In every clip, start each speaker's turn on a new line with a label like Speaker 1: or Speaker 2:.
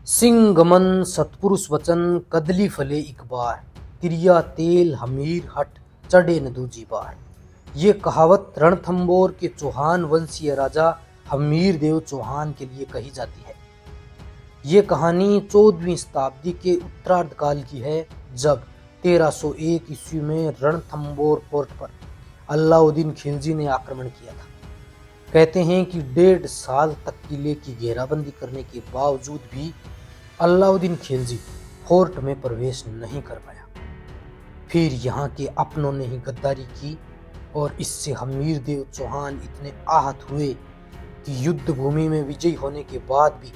Speaker 1: Sigmund सतपुरुष वचन कदली फले एक बार, तिरिया तेल हमीर हट चढ़े न दूजी बार। ये कहावत रणथंबोर के चौहान वंशीय राजा हमीर देव चौहान के लिए कही जाती है। ये कहानी 14वीं शताब्दी के उत्तरार्ध काल की है, जब 1301 ईस्वी में रणथंबोर फोर्ट पर अलाउद्दीन खिलजी ने आक्रमण किया था। कहते हैं कि 1.5 साल तक किले की घेराबंदी करने के बावजूद भी अलाउद्दीन खिलजी फोर्ट में प्रवेश नहीं कर पाया। फिर यहाँ के अपनों ने ही गद्दारी की और इससे हमीर देव चौहान इतने आहत हुए कि युद्ध भूमि में विजयी होने के बाद भी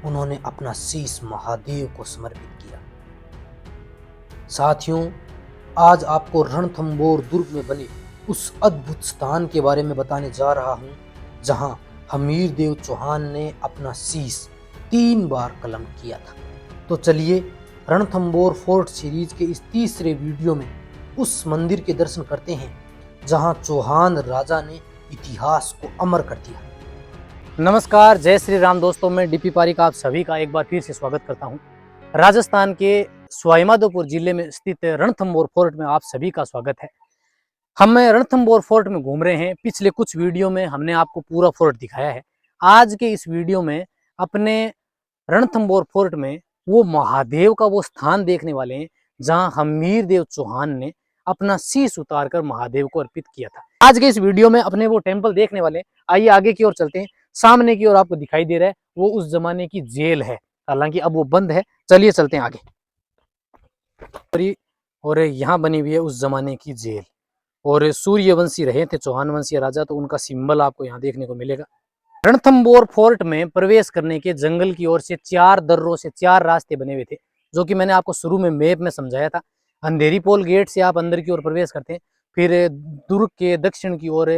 Speaker 1: उन्होंने अपना शीश महादेव को समर्पित किया। साथियों, आज आपको रणथंबोर दुर्ग में बने उस अद्भुत स्थान के बारे में बताने जा रहा हूं, जहां हमीर देव चौहान ने अपना शीश 3 बार कलम किया था। तो चलिए रणथंबोर फोर्ट सीरीज के इस तीसरे वीडियो में उस मंदिर के दर्शन करते हैं जहां चौहान राजा ने इतिहास को अमर कर दिया।
Speaker 2: नमस्कार, जय श्री राम दोस्तों। मैं डीपी पारिक आप सभी का एक बार फिर से स्वागत करता हूं। राजस्थान के सवाईमाधोपुर जिले में स्थित रणथंबोर फोर्ट में आप सभी का स्वागत है। हम रणथंबोर फोर्ट में घूम रहे हैं। पिछले कुछ वीडियो में हमने आपको पूरा फोर्ट दिखाया है। आज के इस वीडियो में अपने रणथंबोर फोर्ट में वो महादेव का वो स्थान देखने वाले हैं जहां हमीर देव चौहान ने अपना शीश उतारकर महादेव को अर्पित किया था। आज के इस वीडियो में अपने वो टेम्पल देखने वाले हैं। आइए आगे की ओर चलते हैं। सामने की ओर आपको दिखाई दे रहा है वो उस जमाने की जेल है, हालांकि अब वो बंद है। चलिए चलते हैं आगे। और यहाँ बनी हुई है उस जमाने की जेल, और सूर्यवंशी रहे थे चौहान वंशीय राजा, तो उनका सिंबल आपको यहाँ देखने को मिलेगा। रणथंबोर फोर्ट में प्रवेश करने के जंगल की ओर से 4 दर्रों से 4 रास्ते बने हुए थे, जो कि मैंने आपको शुरू में मैप में समझाया था। अंधेरी पोल गेट से आप अंदर की ओर प्रवेश करते हैं, फिर दुर्ग के दक्षिण की ओर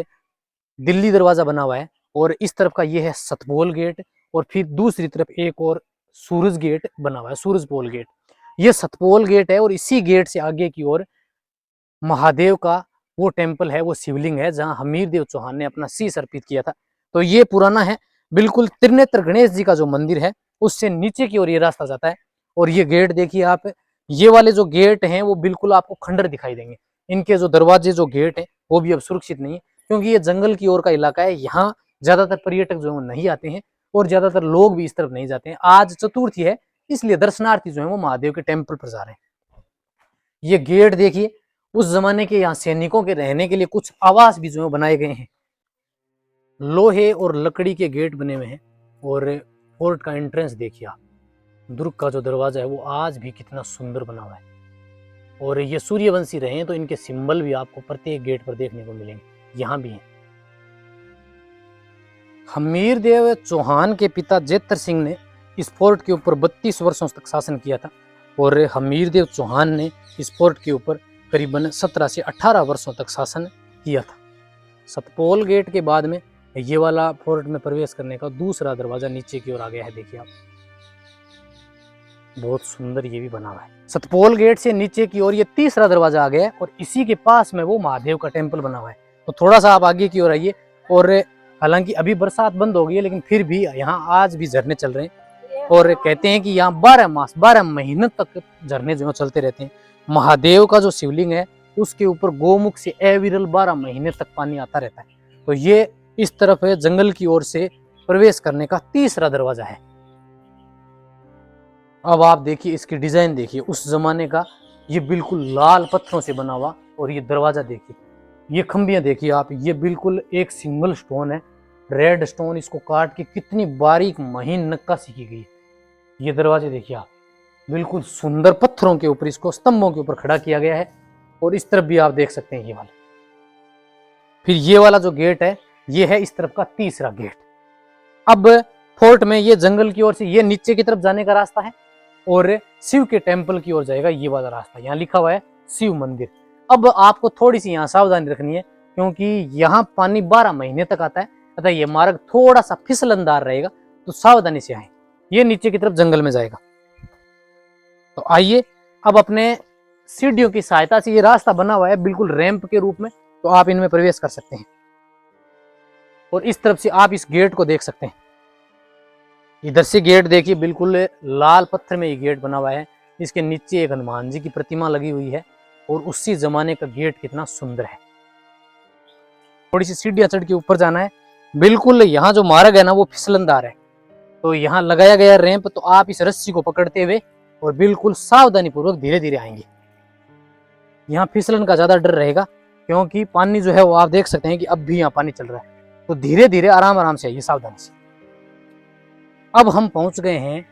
Speaker 2: दिल्ली दरवाजा बना हुआ है, और इस तरफ का ये है सतपोल गेट, और फिर दूसरी तरफ एक और सूरज गेट बना हुआ है, सूरज पोल गेट। ये सतपोल गेट है, और इसी गेट से आगे की ओर महादेव का वो टेम्पल है, वो शिवलिंग है जहां हमीर देव चौहान ने अपना शीश अर्पित किया था। तो ये पुराना है, बिल्कुल त्रिनेत्र गणेश जी का जो मंदिर है उससे नीचे की ओर ये रास्ता जाता है। और ये गेट देखिए आप, ये वाले जो गेट हैं वो बिल्कुल आपको खंडर दिखाई देंगे। इनके जो दरवाजे जो गेट है वो भी अब सुरक्षित नहीं है, क्योंकि ये जंगल की ओर का इलाका है। यहाँ ज्यादातर पर्यटक जो है नहीं आते हैं, और ज्यादातर लोग भी इस तरफ नहीं जाते हैं। आज चतुर्थी है, इसलिए दर्शनार्थी जो है वो महादेव के टेम्पल पर जा रहे हैं। ये गेट देखिए, उस जमाने के यहाँ सैनिकों के रहने के लिए कुछ आवास भी जो है बनाए गए हैं। लोहे और लकड़ी के गेट बने हुए हैं, और फोर्ट का एंट्रेंस देखिए आप, दुर्ग का जो दरवाजा है वो आज भी कितना सुंदर बना हुआ है। और ये सूर्यवंशी रहे हैं तो इनके सिंबल भी आपको प्रत्येक गेट पर देखने को मिलेंगे, यहाँ भी हैं। हमीर देव चौहान के पिता जेतर सिंह ने इस फोर्ट के ऊपर 32 वर्षों तक शासन किया था, और हमीर देव चौहान ने इस फोर्ट के ऊपर करीबन 17 से 18 वर्षों तक शासन किया था। सतपोल गेट के बाद में ये वाला फोर्ट में प्रवेश करने का दूसरा दरवाजा नीचे की ओर आ गया है, देखिए आप, बहुत सुंदर ये भी बना हुआ है। सतपोल गेट से नीचे की ओर ये तीसरा दरवाजा आ गया है, और इसी के पास में वो महादेव का टेम्पल बना हुआ है। तो थोड़ा सा आप आगे की ओर आइए। और हालांकि अभी बरसात बंद हो गई है, लेकिन फिर भी यहाँ आज भी झरने चल रहे हैं, और कहते हैं कि यहाँ 12 मास 12 महीने तक झरने जो चलते रहते हैं। महादेव का जो शिवलिंग है उसके ऊपर गोमुख से अविरल 12 महीने तक पानी आता रहता है। तो ये इस तरफ है, जंगल की ओर से प्रवेश करने का तीसरा दरवाजा है। अब आप देखिए इसकी डिजाइन देखिए, उस जमाने का ये बिल्कुल लाल पत्थरों से बना हुआ। और ये दरवाजा देखिए, ये खंबियां देखिए आप, ये बिल्कुल एक सिंगल स्टोन है, रेड स्टोन। इसको काट के कितनी बारीक महीन नक्काशी की गई। ये दरवाजे देखिए आप, बिल्कुल सुंदर पत्थरों के ऊपर, इसको स्तंभों के ऊपर खड़ा किया गया है। और इस तरफ भी आप देख सकते हैं ये वाला। फिर ये वाला जो गेट है ये है इस तरफ का तीसरा गेट। अब फोर्ट में ये जंगल की ओर से ये नीचे की तरफ जाने का रास्ता है, और शिव के टेम्पल की ओर जाएगा ये वाला रास्ता। यहाँ लिखा हुआ है शिव मंदिर। अब आपको थोड़ी सी यहाँ सावधानी रखनी है, क्योंकि यहाँ पानी 12 महीने तक आता है, अतः ये मार्ग थोड़ा सा फिसलनदार रहेगा, तो सावधानी से आए। ये नीचे की तरफ जंगल में जाएगा। तो आइए अब अपने सीढ़ियों की सहायता से, ये रास्ता बना हुआ है बिल्कुल रैंप के रूप में, तो आप इनमें प्रवेश कर सकते हैं। और इस तरफ से आप इस गेट को देख सकते हैं। इधर से गेट देखिए, बिल्कुल लाल पत्थर में ये गेट बना हुआ है। इसके नीचे एक हनुमान जी की प्रतिमा लगी हुई है और उसी जमाने का गेट कितना सुंदर है। थोड़ी सी सीढ़ियां चढ़ के ऊपर जाना है। बिल्कुल यहाँ जो मार्ग है ना वो फिसलनदार है, तो यहाँ लगाया गया रैंप, तो आप इस रस्सी को पकड़ते हुए और बिल्कुल सावधानी पूर्वक धीरे धीरे आएंगे। यहाँ फिसलन का ज्यादा डर रहेगा क्योंकि पानी जो है वो आप देख सकते हैं कि अब भी यहाँ पानी चल रहा है, तो धीरे धीरे आराम आराम से आइए, सावधानी से। अब हम पहुंच गए हैं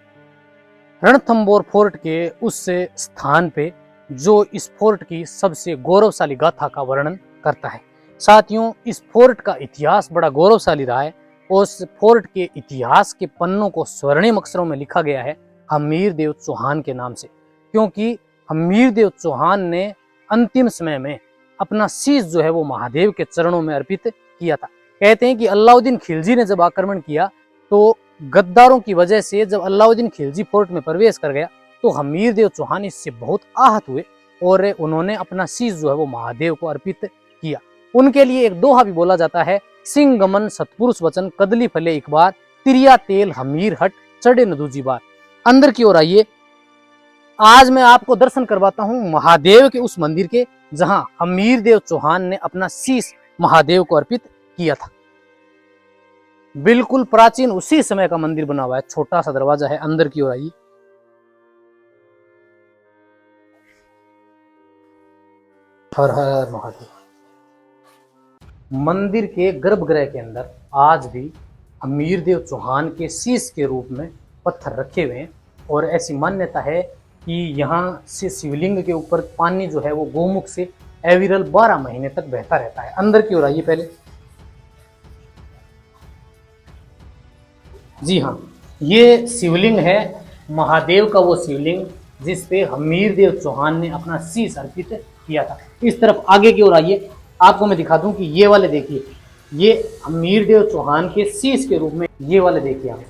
Speaker 2: रणथंबोर फोर्ट के उस स्थान पे जो इस फोर्ट की सबसे गौरवशाली गाथा का वर्णन करता है। साथियों, इस फोर्ट का इतिहास बड़ा गौरवशाली रहा है और उस फोर्ट के इतिहास के पन्नों को स्वर्णिम अक्षरों में लिखा गया है हमीर देव चौहान के नाम से, क्योंकि हमीर देव चौहान ने अंतिम समय में अपना शीश जो है वो महादेव के चरणों में अर्पित किया था। कहते हैं कि अलाउद्दीन खिलजी ने जब आक्रमण किया तो गद्दारों की वजह से जब अलाउद्दीन खिलजी फोर्ट में प्रवेश कर गया तो हमीर देव चौहान इससे बहुत आहत हुए और उन्होंने अपना शीश जो है वो महादेव को अर्पित किया। उनके लिए एक दोहा भी बोला जाता है, सिंह गमन सतपुरुष वचन कदली फले एक बार, तिरिया तेल हमीर हट चढ़े न दूजी बार। अंदर की ओर आइए, आज मैं आपको दर्शन करवाता हूँ महादेव के उस मंदिर के जहां हमीर देव चौहान ने अपना शीश महादेव को अर्पित किया था। बिल्कुल प्राचीन उसी समय का मंदिर बना हुआ है, छोटा सा दरवाजा है। अंदर की ओर आइए, हर हर महादेव। मंदिर के गर्भगृह के अंदर आज भी हमीर देव चौहान के शीश के रूप में पत्थर रखे हुए हैं और ऐसी मान्यता है कि यहाँ से शिवलिंग के ऊपर पानी जो है वो गोमुख से एविरल 12 महीने तक बहता रहता है। अंदर की ओर आइए पहले। जी हाँ, ये शिवलिंग है, महादेव का वो शिवलिंग जिस पे हमीर देव चौहान ने अपना शीश अर्पित किया था। इस तरफ आगे की ओर आइए, आपको मैं दिखा दूं कि ये वाले देखिए, ये हमीर देव चौहान के शीश के रूप में, ये वाले देखिए आप,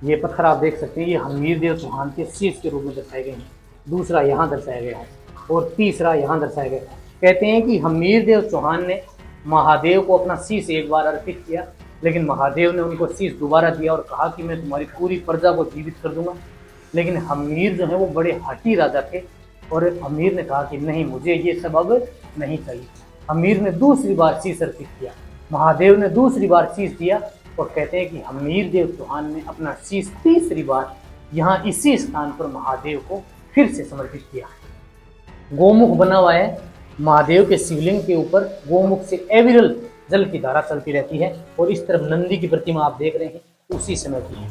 Speaker 2: ये पत्थर आप देख सकते हैं, ये हमीर देव चौहान के शीश के रूप में दर्शाए गए हैं। दूसरा यहाँ दर्शाया गया है और तीसरा यहाँ दर्शाया गया है। कहते हैं कि हमीर देव चौहान ने महादेव को अपना शीश एक बार अर्पित किया, लेकिन महादेव ने उनको शीश दोबारा दिया और कहा कि मैं तुम्हारी पूरी प्रजा को जीवित कर दूंगा। लेकिन हमीर जो है वो बड़े हठी राजा थे और हमीर ने कहा कि नहीं, मुझे ये सब अब नहीं चाहिए। हमीर ने दूसरी बार शीश अर्पित किया, महादेव ने दूसरी बार शीश दिया और कहते हैं कि हमीर देव चौहान ने अपना शीश तीसरी बार यहाँ इसी स्थान पर महादेव को फिर से समर्पित किया। गोमुख बना हुआ है, महादेव के शिवलिंग के ऊपर गोमुख से एविरल जल की धारा चलती रहती है और इस तरफ नंदी की प्रतिमा आप देख रहे हैं उसी समय की है।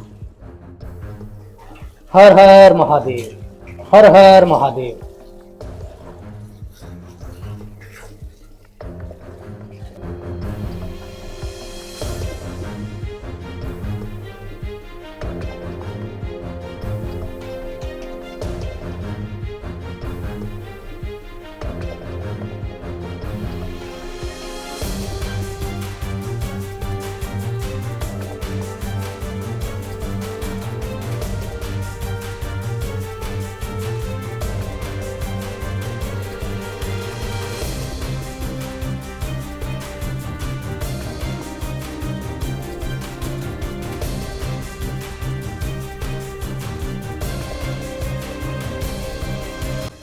Speaker 2: हर हर महादेव, हर हर महादेव।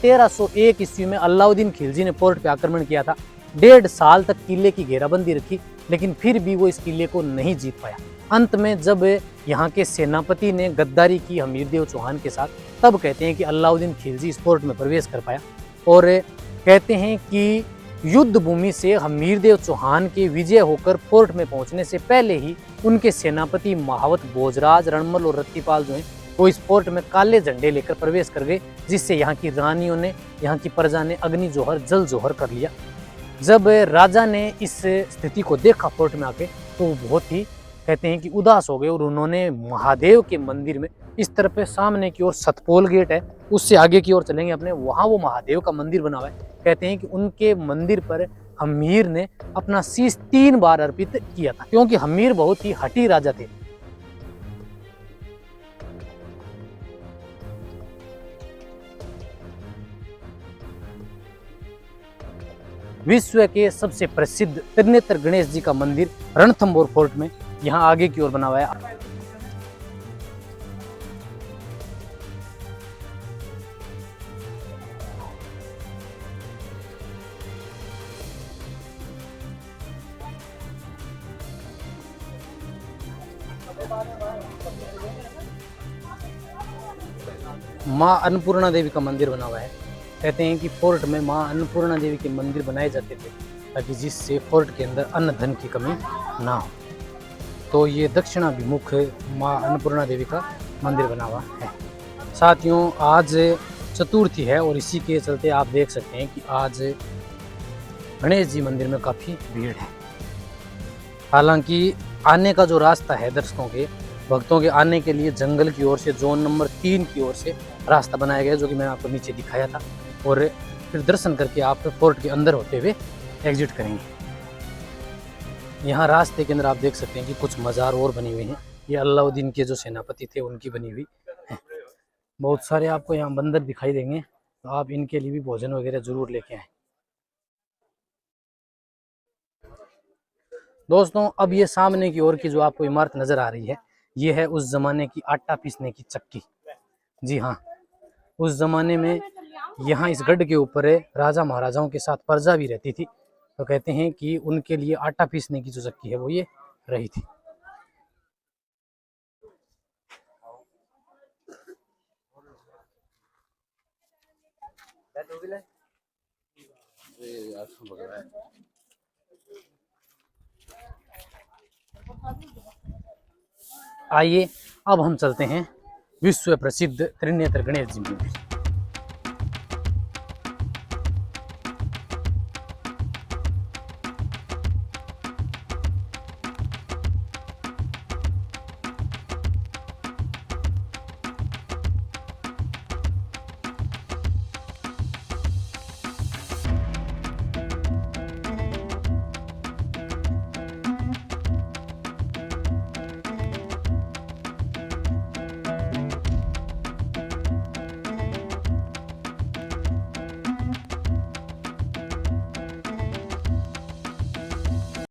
Speaker 2: तेरह सौ एक ईस्वी में अलाउद्दीन खिलजी ने फोर्ट पे आक्रमण किया था। 1.5 साल तक किले की घेराबंदी रखी, लेकिन फिर भी वो इस किले को नहीं जीत पाया। अंत में जब यहाँ के सेनापति ने गद्दारी की हमीर देव चौहान के साथ, तब कहते हैं कि अलाउद्दीन खिलजी इस फोर्ट में प्रवेश कर पाया और कहते हैं कि युद्ध भूमि से हमीर देव चौहान के विजय होकर फोर्ट में पहुंचने से पहले ही उनके सेनापति महावत भोजराज, रणमल और रत्तीपाल जो हैं वो इस फोर्ट में काले झंडे लेकर प्रवेश कर गए, जिससे यहाँ की रानियों ने, यहाँ की प्रजा ने अग्नि जोहर, जल जोहर कर लिया। जब राजा ने इस स्थिति को देखा फोर्ट में आके, तो वो बहुत ही कहते हैं कि उदास हो गए और उन्होंने महादेव के मंदिर में इस तरफ सामने की ओर सतपोल गेट है, उससे आगे की ओर चलेंगे अपने, वहाँ वो महादेव का मंदिर बना हुआ है। कहते हैं कि उनके मंदिर पर हमीर ने अपना शीश 3 बार अर्पित किया था, क्योंकि हमीर बहुत ही हठी राजा थे। विश्व के सबसे प्रसिद्ध त्रिनेत्र गणेश जी का मंदिर रणथंबोर फोर्ट में यहाँ आगे की ओर बना हुआ है। माँ अन्नपूर्णा देवी का मंदिर बना हुआ है। कहते हैं कि फोर्ट में माँ अन्नपूर्णा देवी के मंदिर बनाए जाते थे ताकि जिससे फोर्ट के अंदर अन्न धन की कमी ना हो। तो ये दक्षिणाभिमुख माँ अन्नपूर्णा देवी का मंदिर बना हुआ है। साथियों, आज चतुर्थी है और इसी के चलते आप देख सकते हैं कि आज गणेश जी मंदिर में काफ़ी भीड़ है। हालांकि आने का जो रास्ता है दर्शकों के भक्तों के आने के लिए जंगल की ओर से जोन नंबर 3 की ओर से रास्ता बनाया गया, जो कि मैंने आपको नीचे दिखाया था, और फिर दर्शन करके आप फोर्ट के अंदर होते हुए एग्जिट करेंगे। यहाँ रास्ते के अंदर आप देख सकते हैं कि कुछ मज़ार और बनी हुई हैं। ये अलाउद्दीन के जो सेनापति थे उनकी बनी हुई है। बहुत सारे आपको यहाँ बंदर दिखाई देंगे, तो आप इनके लिए भी भोजन वगैरह जरूर लेके आएँ। दोस्तों, अब ये सामने की ओर की जो आपको इमारत नजर आ रही है, ये है उस जमाने की आटा पीसने की चक्की। जी हाँ, उस जमाने में यहाँ इस गढ़ के ऊपर राजा महाराजाओं के साथ प्रजा भी रहती थी, तो कहते हैं कि उनके लिए आटा पीसने की जो चक्की है वो ये रही थी। आइए अब हम चलते हैं विश्व प्रसिद्ध त्रिनेत्र गणेश जी मंदिर।